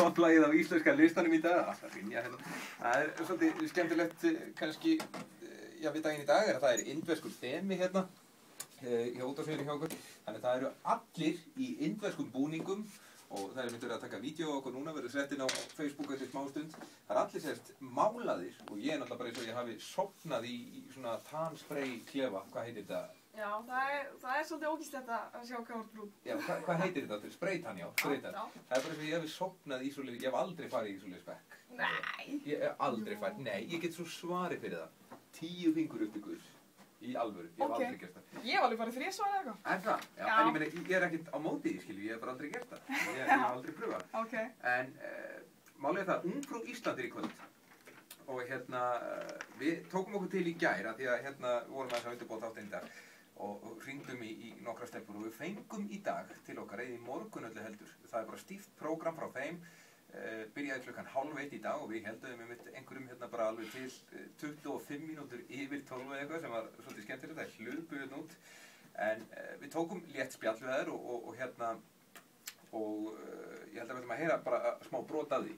topplagið á íslenska listanum í dag. Alltaf rinja hérna. Það svolítið skemmtilegt kannski, já, við daginn í dag að það indverskur þemi hérna hjá útvarpsveitunni hjá okkur. Þannig það eru allir í indverskum búningum og það myndir að taka vídeo á okkur núna, verður sett inn á Facebook eftir smástund. Það allir sérst málaðir og ég náttúrulega bara eins og ég hafi sofnað í svona tanspray klefa. Hvað heitir þetta? Já, það svolítið ógíslegt að sjá hvað voru brún. Já, hvað heitir þetta? Spraytan, já. Spraytan. Já. Það bara eins og ég hafi sofnað í svoleiðis, ég hef aldrei farið í svoleiðis bekk. Nei! Ég hef aldrei farið, nei, ég get svo svarið fyrir það. 10 fingur upp ykkur. Í alvöru, ég hef aldrei gert það. Ég hef alveg farið 3 eða eitthvað. En það? Já. En ég meina, ég ekkert á móti því, skilju, ég hef bara aldrei gert það. Ég hef aldrei pröfað. Okay. En málið er það, Ungfrú Ísland í kvöld. Og hérna, við tókum okkur til í gær, því að hérna vorum aðeins að undirbúa þáttinn í dag. Og hringdum í nokkra stelpur og við fengum í dag til okkar, eða í morgun öllu heldur. Það bara stíft prógram frá þeim. Byrjaði klukkan 12:30 í dag og við heldum einhverjum hérna bara alveg til 25 mínútur yfir 12 eða eitthvað sem var svolítið skemmtilegt, það hlupu hérna út. En við tókum létt spjall við þær og hérna, og ég held að við ætlum að heyra bara smá brot af því.